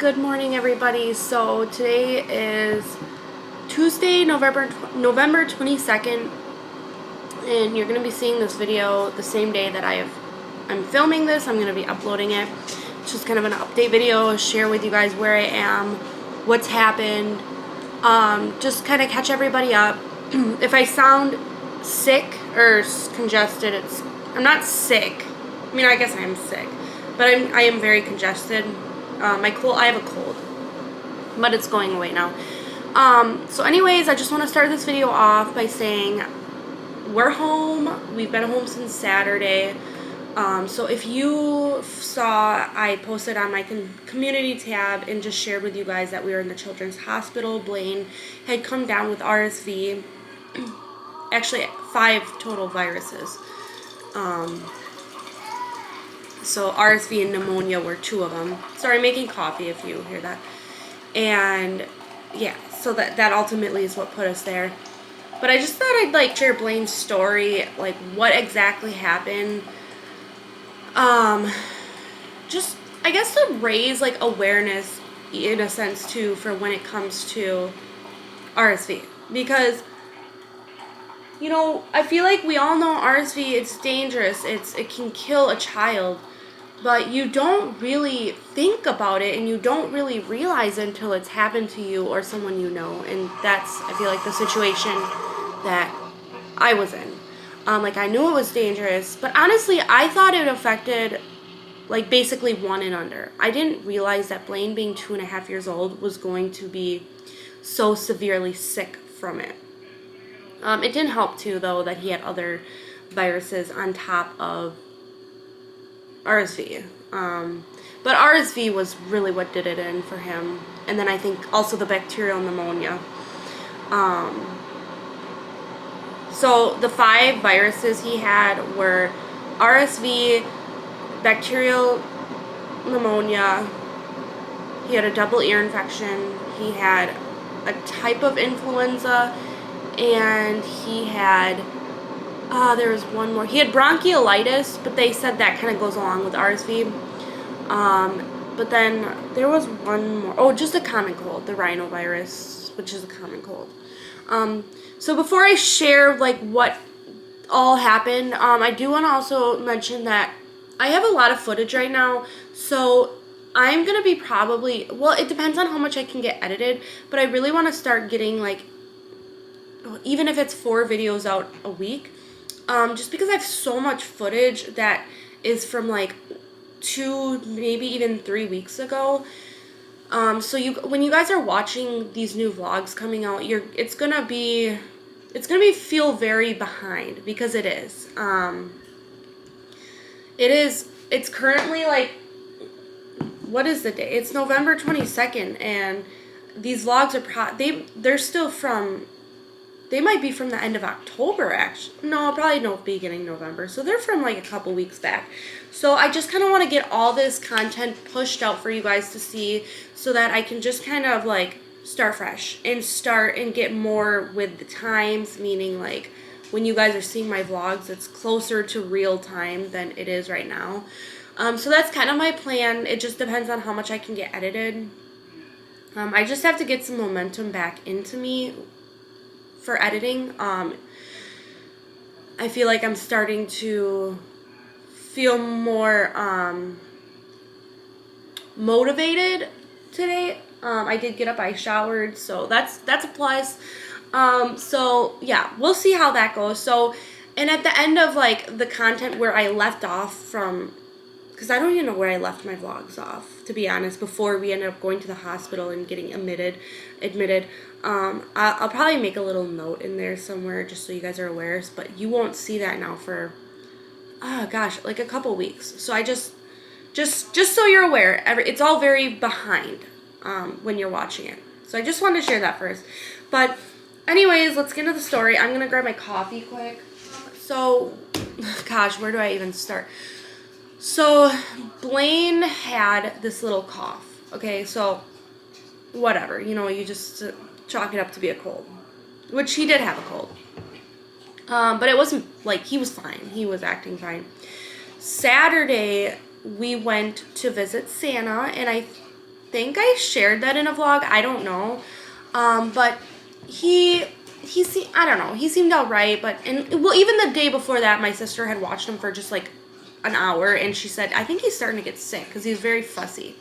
Good morning, everybody. So today is Tuesday, November 22nd, and you're going to be seeing this video the same day that I'm filming this. I'm going to be uploading it. It's just kind of an update video, share with you guys where I am, what's happened, just kind of catch everybody up. If I sound sick or congested, I'm not sick. I mean, I guess I am sick, but I am very congested. I have a cold, but it's going away now. So anyways, I just want to start this video off by saying we're home. We've been home since Saturday. So if you saw, I posted on my community tab and just shared with you guys that we were in the children's hospital. Blaine had come down with RSV. Actually, 5 total viruses. So RSV and pneumonia were 2 of them. Sorry, making coffee if you hear that. And yeah, so that ultimately is what put us there. But I just thought I'd share Blaine's story, what exactly happened. Just I guess to raise awareness in a sense too for when it comes to RSV, because I feel like we all know RSV, it's dangerous, it can kill a child, but you don't really think about it and you don't really realize it until it's happened to you or someone you know. And that's, I feel like, the situation that I was in. I knew it was dangerous, but honestly, I thought it affected basically 1 and under. I didn't realize that Blaine, being 2.5 years old, was going to be so severely sick from it. It didn't help too, though, that he had other viruses on top of RSV. But RSV was really what did it in for him. And then I think also the bacterial pneumonia. So the 5 viruses he had were RSV, bacterial pneumonia, he had a double ear infection, he had a type of influenza, and he had there was one more. He had bronchiolitis, but they said that kind of goes along with RSV. But then there was one more. Oh, just a common cold, the rhinovirus, which is a common cold. So before I share what all happened, I do want to also mention that I have a lot of footage right now. So I'm gonna be probably, well, it depends on how much I can get edited, but I really want to start getting even if it's 4 videos out a week. Just because I have so much footage that is from 2, maybe even 3 weeks ago. So when you guys are watching these new vlogs coming out, it's gonna feel very behind, because it is. It's currently what is the day? It's November 22nd, and these vlogs are they're still from. They might be from the end of October, actually. No, probably no, beginning November. So they're from a couple weeks back. So I just kind of want to get all this content pushed out for you guys to see, so that I can just kind of start fresh and get more with the times, meaning when you guys are seeing my vlogs, it's closer to real time than it is right now. So that's kind of my plan. It just depends on how much I can get edited. I just have to get some momentum back into me for editing. I feel like I'm starting to feel more motivated today. I did get up, I showered, so that's a plus. So yeah, we'll see how that goes. So, and at the end of the content where I left off from, because I don't even know where I left my vlogs off, to be honest, before we ended up going to the hospital and getting admitted. I'll probably make a little note in there somewhere just so you guys are aware, but you won't see that now for, oh gosh, a couple weeks. So I just so you're aware, it's all very behind when you're watching it. So I just wanted to share that first. But anyways, let's get into the story. I'm going to grab my coffee quick. So, gosh, where do I even start? So Blaine had this little cough. Okay, so whatever, you just chalk it up to be a cold, which he did have a cold. But it wasn't he was fine. He was acting fine. Saturday, we went to visit Santa, and I think I shared that in a vlog. I don't know. But I don't know. He seemed all right. Well, even the day before that, my sister had watched him for just like an hour, and she said, I think he's starting to get sick because he's very fussy.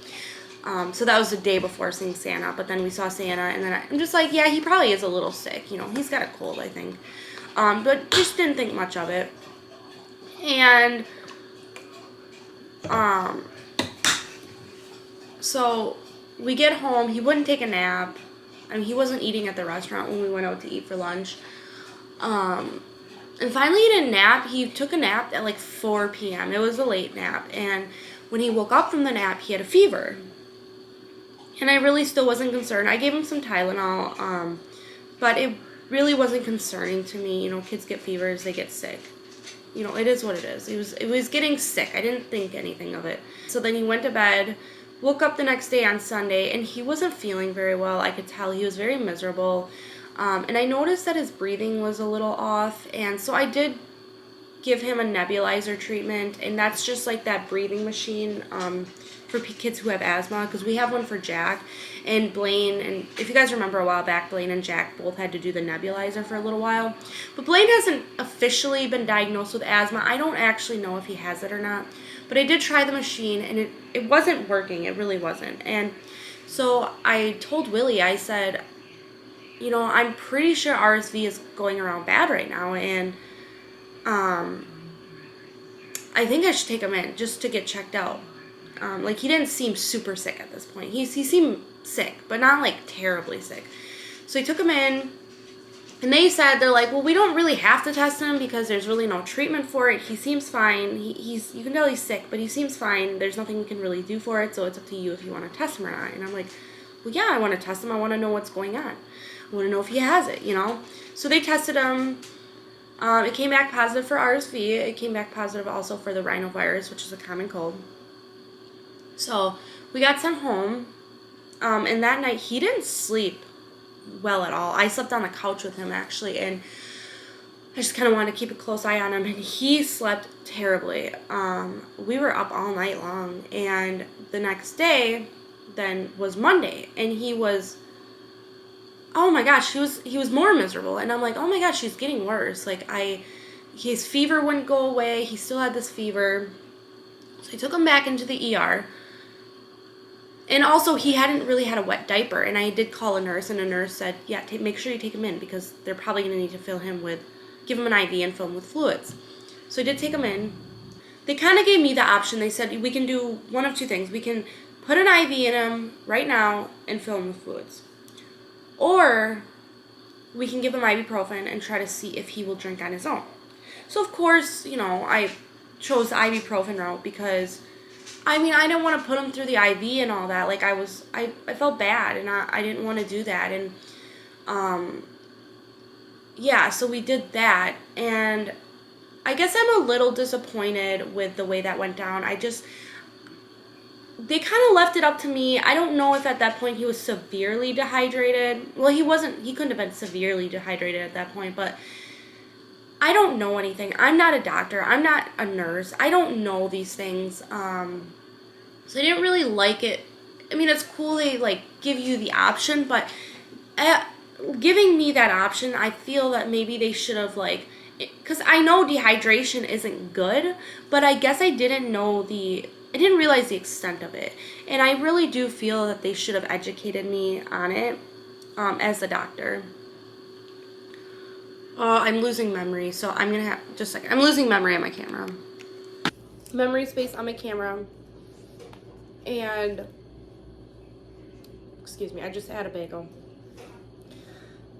So that was the day before seeing Santa, but then we saw Santa, and then I'm just like, yeah, he probably is a little sick. You know, he's got a cold, I think. But just didn't think much of it. And, so we get home. He wouldn't take a nap. I mean, he wasn't eating at the restaurant when we went out to eat for lunch. And finally he didn't nap. He took a nap at like 4 p.m. It was a late nap. And when he woke up from the nap, he had a fever. And I really still wasn't concerned. I gave him some Tylenol, but it really wasn't concerning to me. You know, kids get fevers, they get sick. You know, it is what it is. It was getting sick. I didn't think anything of it. So then he went to bed, woke up the next day on Sunday, and he wasn't feeling very well. I could tell he was very miserable. And I noticed that his breathing was a little off. And so I did give him a nebulizer treatment. And that's just like that breathing machine for kids who have asthma, because we have one for Jack and Blaine. And if you guys remember a while back, Blaine and Jack both had to do the nebulizer for a little while. But Blaine hasn't officially been diagnosed with asthma. I don't actually know if he has it or not. But I did try the machine, and it wasn't working. It really wasn't. And so I told Willie, I said, you know, I'm pretty sure RSV is going around bad right now, and I think I should take him in just to get checked out. Like, he didn't seem super sick at this point. He seemed sick, but not, like, terribly sick. So I took him in, and they said, they're like, well, we don't really have to test him because there's really no treatment for it. He seems fine. You can tell he's sick, but he seems fine. There's nothing we can really do for it, so it's up to you if you want to test him or not. And I'm like, well, yeah, I want to test him. I want to know what's going on. I want to know if he has it, you know? So they tested him. It came back positive for RSV. It came back positive also for the rhinovirus, which is a common cold. So we got sent home, and that night he didn't sleep well at all. I slept on the couch with him, actually, and I just kind of wanted to keep a close eye on him, and he slept terribly. We were up all night long, and the next day then was Monday, and he was, oh my gosh, he was more miserable, and I'm like, oh my gosh, he's getting worse. Like, his fever wouldn't go away. He still had this fever. So I took him back into the ER. And also, he hadn't really had a wet diaper, and I did call a nurse, and a nurse said, yeah, make sure you take him in, because they're probably going to need to give him an IV and fill him with fluids. So I did take him in. They kind of gave me the option. They said, we can do one of two things. We can put an IV in him right now and fill him with fluids. Or we can give him ibuprofen and try to see if he will drink on his own. So, of course, you know, I chose the ibuprofen route because, I mean, I didn't want to put him through the IV and all that. Like, I felt bad, and I didn't want to do that. And, yeah, so we did that. And I guess I'm a little disappointed with the way that went down. They kind of left it up to me. I don't know if at that point he was severely dehydrated. Well, he couldn't have been severely dehydrated at that point, but I don't know anything. I'm not a doctor. I'm not a nurse. I don't know these things. So I didn't really like it. I mean, it's cool they, like, give you the option, but giving me that option, I feel that maybe they should have, like, because I know dehydration isn't good, but I guess I didn't realize the extent of it. And I really do feel that they should have educated me on it as a doctor. I'm losing memory, so I'm going to have, just a second. I'm losing memory on my camera. Memory space on my camera. And, excuse me, I just had a bagel.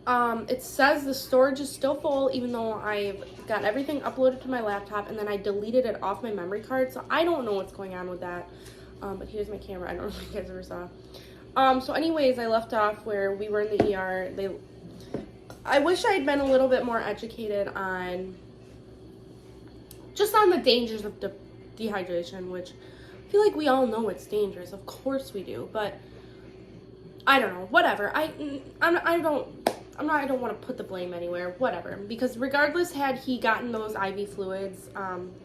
It says the storage is still full, even though I've got everything uploaded to my laptop, and then I deleted it off my memory card, so I don't know what's going on with that. But here's my camera. I don't know if you guys ever saw. So anyways, I left off where we were in the ER. I wish I had been a little bit more educated on the dangers of dehydration, which I feel like we all know it's dangerous. Of course we do, but I don't know. Whatever. I don't want to put the blame anywhere. Whatever. Because regardless, had he gotten those IV fluids,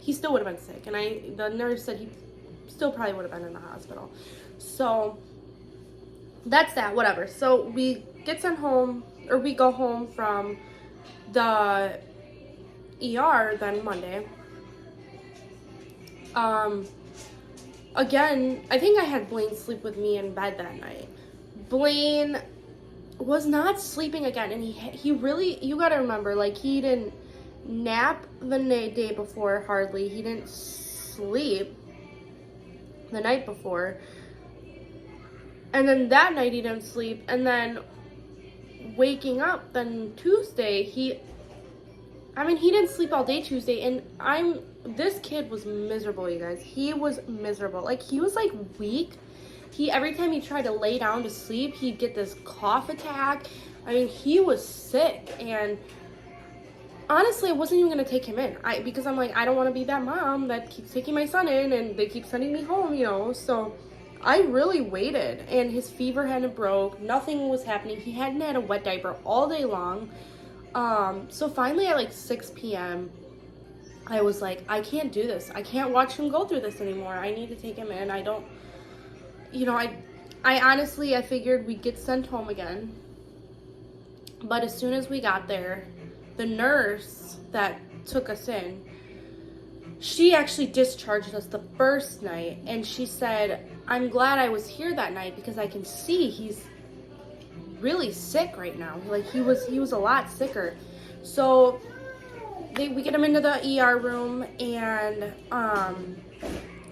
he still would have been sick. And the nurse said he still probably would have been in the hospital. So that's that, whatever. So we get sent home, or we go home from the ER then Monday. Again, I think I had Blaine sleep with me in bed that night. Blaine was not sleeping again, and he really, you gotta remember, like, he didn't nap the day before hardly. He didn't sleep the night before. And then that night he didn't sleep, and then waking up then Tuesday, he didn't sleep all day Tuesday, and this kid was miserable, you guys. He was miserable. Like, he was, like, weak. Every time he tried to lay down to sleep, he'd get this cough attack. I mean, he was sick, and honestly, I wasn't even going to take him in. Because I'm like, I don't want to be that mom that keeps taking my son in, and they keep sending me home, you know, so I really waited, and his fever hadn't broke. Nothing was happening. He hadn't had a wet diaper all day long. So finally at like 6 p.m., I was like, I can't do this. I can't watch him go through this anymore. I need to take him in. I don't, you know, I honestly, I figured we'd get sent home again. But as soon as we got there, the nurse that took us in, she actually discharged us the first night, and she said, I'm glad I was here that night because I can see he's really sick right now. Like, he was a lot sicker. So we get him into the ER room, and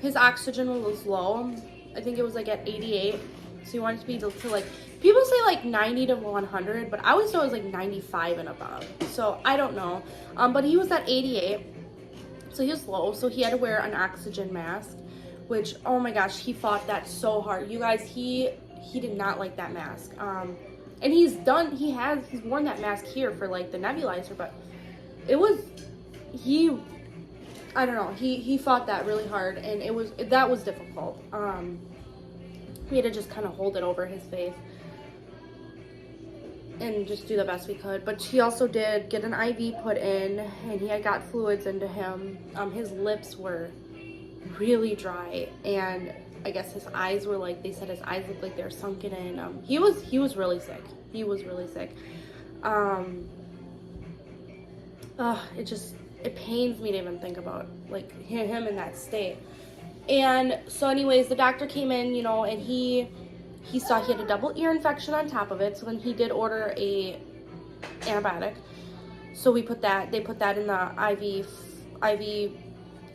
his oxygen was low. I think it was like at 88. So he wanted to be to like, people say like 90 to 100, but I always thought it was like 95 and above. So I don't know. But he was at 88. So he was low. So he had to wear an oxygen mask, which, oh my gosh, he fought that so hard. You guys, he did not like that mask. And he's worn that mask here for like the nebulizer, but I don't know, he fought that really hard, and that was difficult. We had to just kind of hold it over his face and just do the best we could. But she also did get an IV put in, and he had got fluids into him. His lips were really dry, and I guess his eyes were like, they said his eyes looked like they were sunken in. He was really sick. He was really sick. It pains me to even think about like him in that state. And so anyways, the doctor came in, you know, and he saw he had a double ear infection on top of it. So then he did order a antibiotic. So they put that in the IV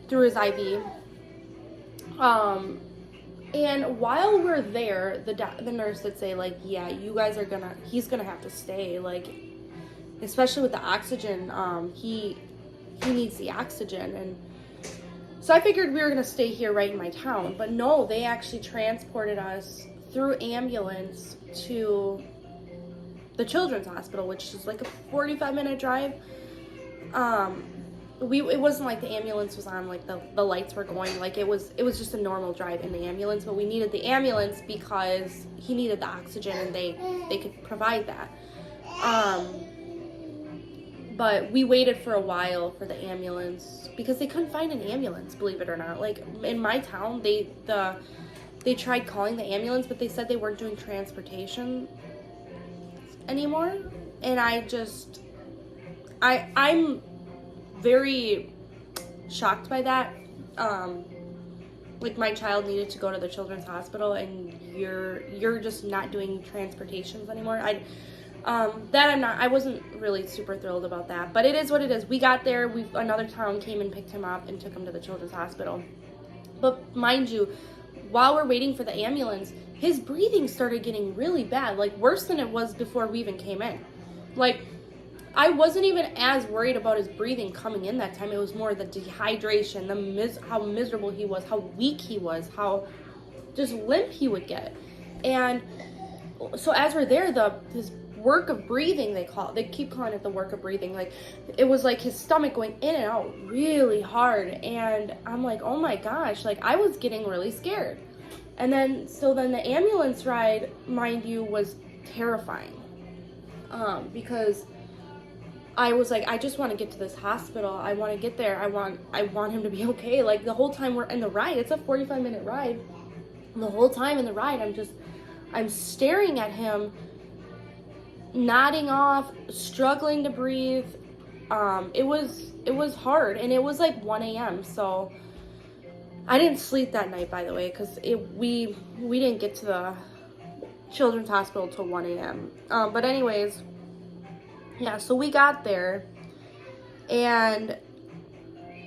through his IV. And while we're there, the nurse did say, like, yeah, he's gonna have to stay, like, especially with the oxygen. He needs the oxygen. And so I figured we were gonna stay here right in my town, but no, they actually transported us through ambulance to the children's hospital, which is like a 45-minute drive. It wasn't like the ambulance was on, like the lights were going, like it was just a normal drive in the ambulance, but we needed the ambulance because he needed the oxygen, and they could provide that. But we waited for a while for the ambulance because they couldn't find an ambulance, believe it or not. Like in my town, they tried calling the ambulance, but they said they weren't doing transportation anymore. And I'm very shocked by that. Like, my child needed to go to the children's hospital, and you're just not doing transportations anymore. I wasn't really super thrilled about that, but it is what it is. We got there, another town came and picked him up and took him to the children's hospital. But mind you, while we're waiting for the ambulance, his breathing started getting really bad, like worse than it was before we even came in. Like, I wasn't even as worried about his breathing coming in that time. It was more the dehydration, how miserable he was, how weak he was, how just limp he would get. And so as we're there, his work of breathing, they keep calling it the work of breathing. Like, it was like his stomach going in and out really hard. And I'm like, oh my gosh, like I was getting really scared. And then the ambulance ride, mind you, was terrifying. Because I was like, I just want to get to this hospital. I want to get there. I want him to be okay. Like, the whole time we're in the ride, it's a 45-minute ride. And the whole time in the ride, I'm staring at him, nodding off, struggling to breathe. It was hard, and it was like 1 a.m. So I didn't sleep that night, by the way, because we didn't get to the children's hospital till 1 a.m. But anyways, yeah, so we got there, and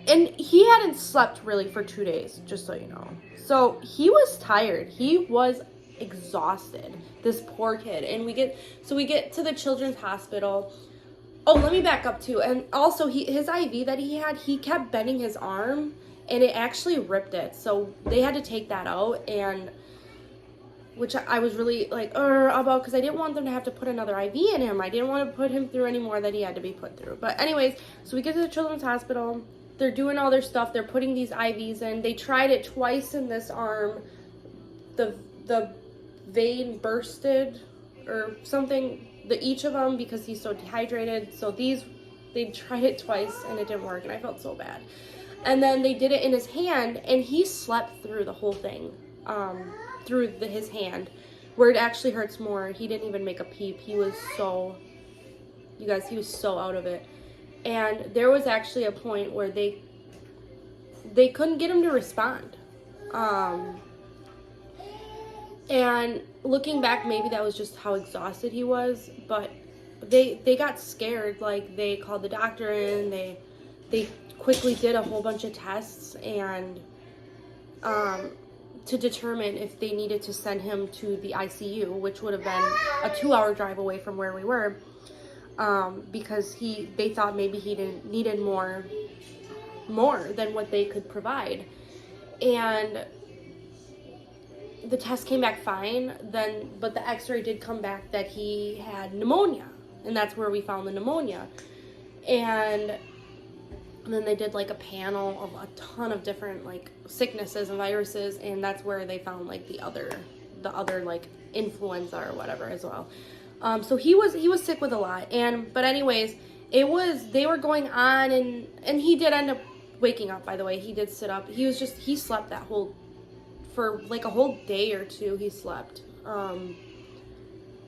he hadn't slept really for 2 days, just so you know. So he was tired. He was exhausted, this poor kid. And we get to the children's hospital. Oh, let me back up too. And also his IV that he had, he kept bending his arm and it actually ripped it. So they had to take that out, and which I was really like about, because I didn't want them to have to put another IV in him. I didn't want to put him through any more that he had to be put through. But anyways, so we get to the children's hospital. They're doing all their stuff. They're putting these IVs in. They tried it twice in this arm. The vein bursted or something, each of them, because he's so dehydrated. So they tried it twice and it didn't work, and I felt so bad. And then they did it in his hand, and he slept through the whole thing, through his hand, where it actually hurts more. He didn't even make a peep. He was so, you guys, he was so out of it. And there was actually a point where they couldn't get him to respond. And looking back, maybe that was just how exhausted he was, but they got scared. Like, they called the doctor in, they quickly did a whole bunch of tests, and to determine if they needed to send him to the ICU, which would have been a 2-hour drive away from where we were, because they thought maybe he needed more than what they could provide. And the test came back fine but the x-ray did come back that he had pneumonia, and that's where we found the pneumonia. And then they did like a panel of a ton of different like sicknesses and viruses, and that's where they found like the other like influenza or whatever as well. So he was sick with a lot. But anyways, they were going on, and he did end up waking up, by the way. He did sit up. He slept for like a whole day or two. He slept,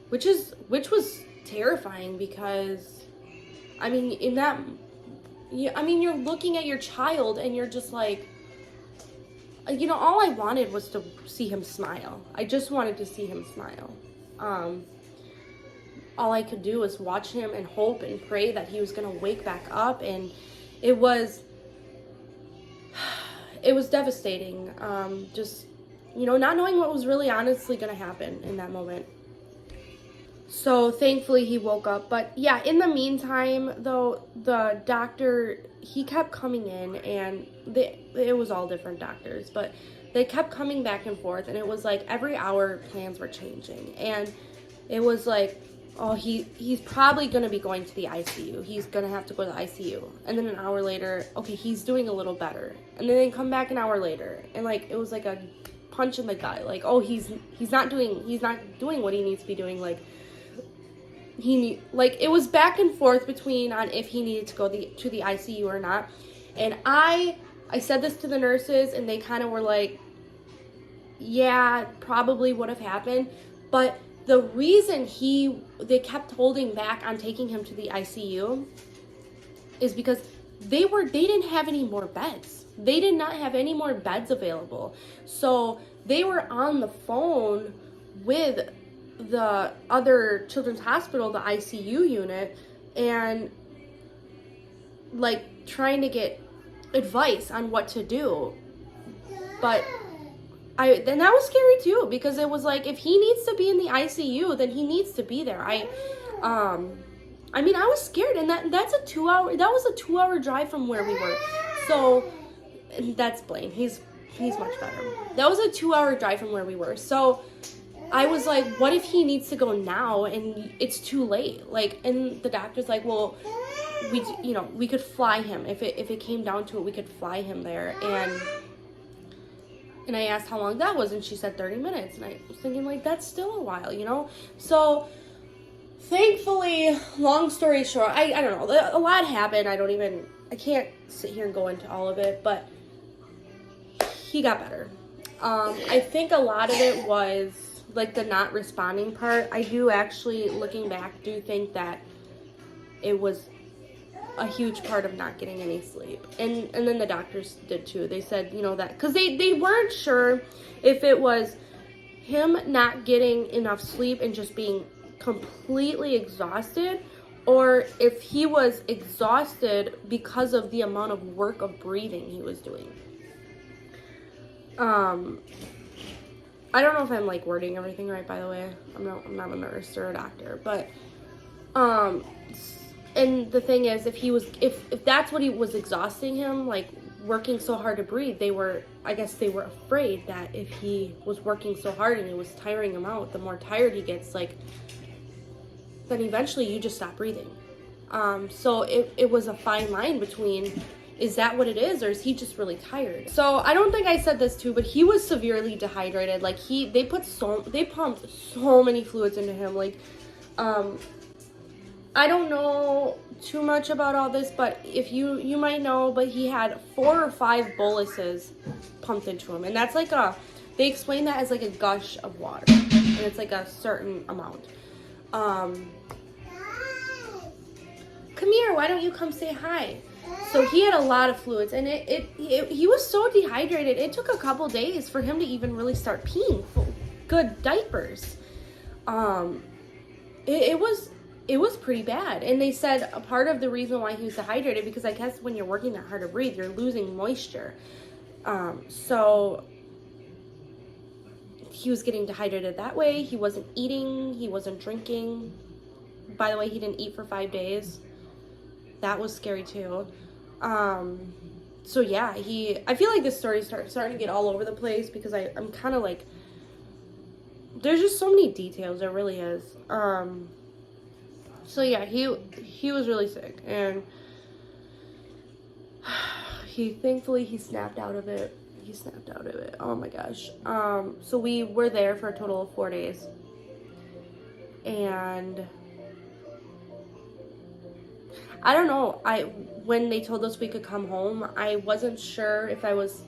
which was terrifying, because I mean, you're looking at your child and you're just like, all I wanted was to see him smile. I just wanted to see him smile. All I could do was watch him and hope and pray that he was going to wake back up. And it was devastating. Just, not knowing what was really honestly going to happen in that moment. So thankfully he woke up. But yeah, in the meantime, though, the doctor, he kept coming in, and it was all different doctors, but they kept coming back and forth, and it was like every hour plans were changing. And it was like, oh, he's probably going to be going to the ICU. He's going to have to go to the ICU. And then an hour later, okay, he's doing a little better. And then they come back an hour later, and like it was like a punch in the gut. Like, oh, he's not doing what he needs to be doing. Like, it was back and forth between on if he needed to go to the ICU or not. And I said this to the nurses, and they kind of were like, yeah, probably would have happened. But the reason they kept holding back on taking him to the ICU is because they didn't have any more beds. They did not have any more beds available. So they were on the phone with the other children's hospital, the ICU unit, and like trying to get advice on what to do. But then that was scary too, because it was like, if he needs to be in the ICU, then he needs to be there. I was scared, and that was a 2-hour drive from where we were. So that's Blaine. He's much better. That was a 2-hour drive from where we were. So I was like, what if he needs to go now and it's too late? Like, and the doctor's like, well, we could fly him. If it came down to it, we could fly him there. And I asked how long that was, and she said 30 minutes. And I was thinking, like, that's still a while, So thankfully, long story short, I don't know, a lot happened. I can't sit here and go into all of it, but he got better. I think a lot of it was like the not responding part, I do actually, looking back, do think that it was a huge part of not getting any sleep. And then the doctors did too. They said, you know, that because they weren't sure if it was him not getting enough sleep and just being completely exhausted, or if he was exhausted because of the amount of work of breathing he was doing. I don't know if I'm like wording everything right, by the way. I'm not a nurse or a doctor, but and the thing is, if that's what he was exhausting him, like working so hard to breathe, I guess they were afraid that if he was working so hard and it was tiring him out, the more tired he gets, like, then eventually you just stop breathing. So it was a fine line between, is that what it is, or is he just really tired? So I don't think I said this too, but he was severely dehydrated. Like they pumped so many fluids into him. Like, I don't know too much about all this, but if you might know, but he had 4 or 5 boluses pumped into him, and that's like they explain that as like a gush of water, and it's like a certain amount. Come here, why don't you come say hi? So he had a lot of fluids, and he was so dehydrated. It took a couple days for him to even really start peeing good diapers. It was pretty bad. And they said a part of the reason why he was dehydrated, because I guess when you're working that hard to breathe, you're losing moisture. So he was getting dehydrated that way. He wasn't eating, he wasn't drinking. By the way, he didn't eat for 5 days. That was scary too. So yeah, I feel like this story is starting to get all over the place, because I'm kind of like, there's just so many details. There really is. So yeah, he was really sick, and thankfully he snapped out of it. Oh my gosh. So we were there for a total of 4 days, and I don't know, when they told us we could come home, I wasn't sure if I was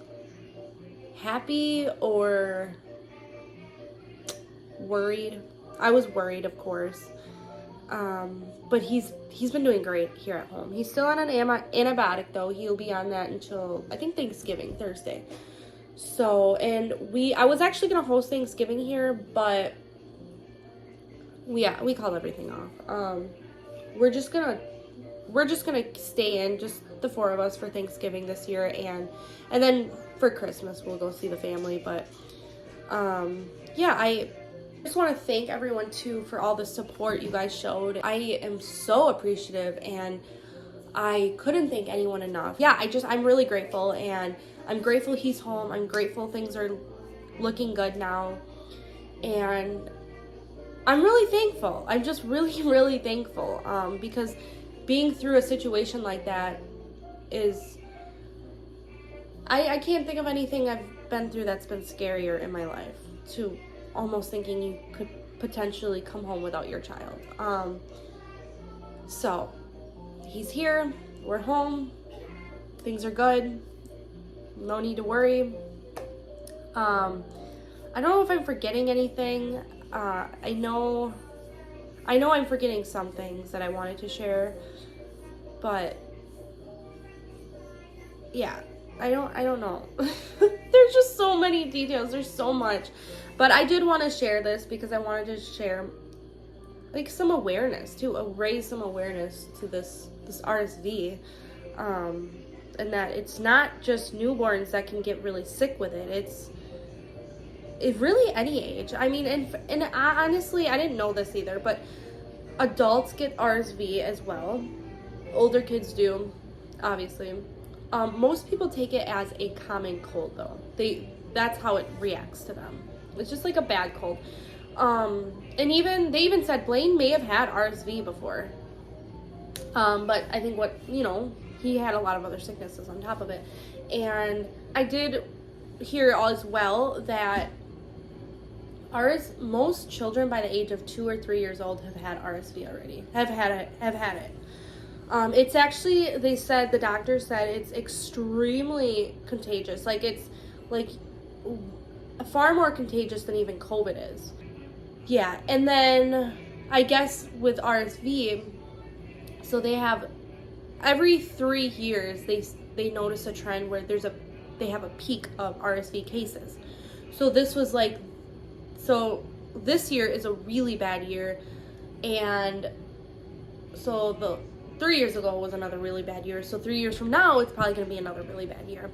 happy or worried. I was worried, of course. But he's been doing great here at home. He's still on an antibiotic though. He'll be on that until I think Thanksgiving, Thursday. So, and I was actually gonna host Thanksgiving here, but we called everything off. We're just gonna stay in, just the 4 of us, for Thanksgiving this year, and then for Christmas we'll go see the family. But yeah, I just want to thank everyone too for all the support you guys showed. I am so appreciative, and I couldn't thank anyone enough. Yeah, I'm really grateful, and I'm grateful he's home. I'm grateful things are looking good now, and I'm really thankful. I'm just really, really thankful, because being through a situation like that is, I can't think of anything I've been through that's been scarier in my life, to almost thinking you could potentially come home without your child. So he's here, we're home, things are good, no need to worry. I don't know if I'm forgetting anything. I know I'm forgetting some things that I wanted to share, but yeah, I don't know. There's just so many details. There's so much, but I did want to share this because I wanted to share like some awareness too, raise some awareness to this RSV, and that it's not just newborns that can get really sick with it. It's really any age. I mean, and honestly, I didn't know this either, but adults get RSV as well. Older kids do, obviously. Most people take it as a common cold though. That's how it reacts to them. It's just like a bad cold. And they even said Blaine may have had RSV before. But I think he had a lot of other sicknesses on top of it. And I did hear as well that most children by the age of 2 or 3 years old have had RSV already. Have had it. It's actually, the doctor said it's extremely contagious. Like, it's like far more contagious than even COVID is. yeah, and then I guess with RSV, so they have every 3 years they notice a trend where they have a peak of RSV cases. So this was like, so this year is a really bad year, and so the 3 years ago was another really bad year. So 3 years from now, it's probably going to be another really bad year.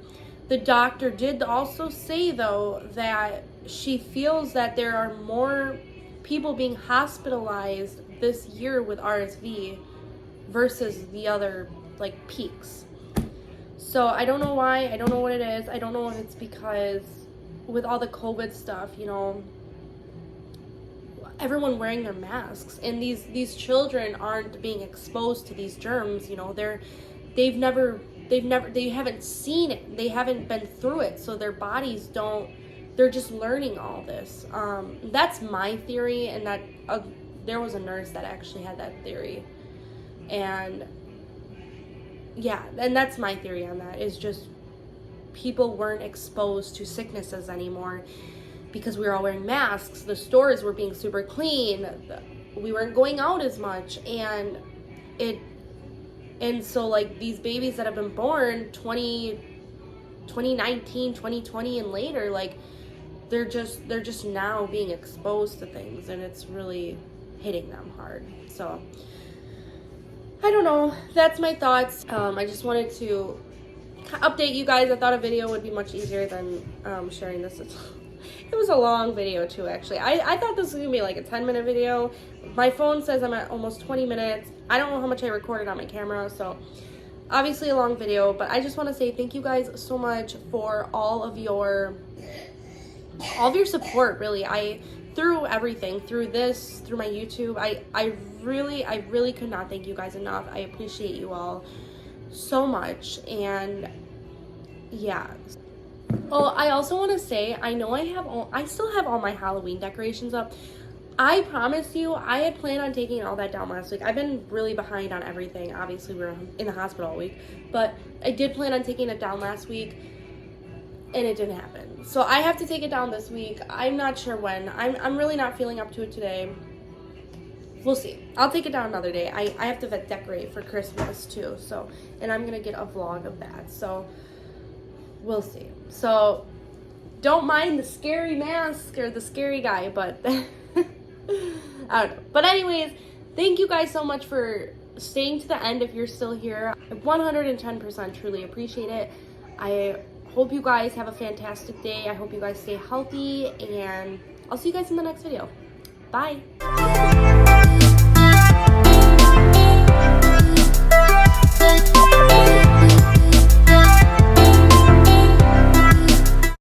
The doctor did also say, though, that she feels that there are more people being hospitalized this year with RSV versus the other, like, peaks. So I don't know why. I don't know what it is. I don't know if it's because with all the COVID stuff, you know, everyone wearing their masks, and these children aren't being exposed to these germs, you know. They haven't seen it, they haven't been through it, so their bodies don't, they're just learning all this. That's my theory, and that there was a nurse that actually had that theory, and yeah, and that's my theory on that, is just people weren't exposed to sicknesses anymore because we were all wearing masks. The stores were being super clean. We weren't going out as much, and so like these babies that have been born 2019, 2020 and later, like they're just now being exposed to things, and it's really hitting them hard. So I don't know. That's my thoughts. I just wanted to update you guys. I thought a video would be much easier than sharing this. It was a long video too, actually. I thought this was gonna be like a 10-minute video. My phone says I'm at almost 20 minutes. I don't know how much I recorded on my camera, so obviously a long video, but I just want to say thank you guys so much for all of your support, really. Through everything, through this, through my YouTube, I really could not thank you guys enough. I appreciate you all so much, and yeah. Oh, I also want to say, I know I still have all my Halloween decorations up. I promise you, I had planned on taking all that down last week. I've been really behind on everything. Obviously, we were in the hospital all week, but I did plan on taking it down last week, and it didn't happen. So I have to take it down this week. I'm not sure when. I'm really not feeling up to it today. We'll see. I'll take it down another day. I have to decorate for Christmas too, so, and I'm gonna get a vlog of that, so we'll see. So don't mind the scary mask or the scary guy, but I don't know. But anyways, thank you guys so much for staying to the end. If you're still here, I 110% truly appreciate it. I hope you guys have a fantastic day. I hope you guys stay healthy, and I'll see you guys in the next video. Bye.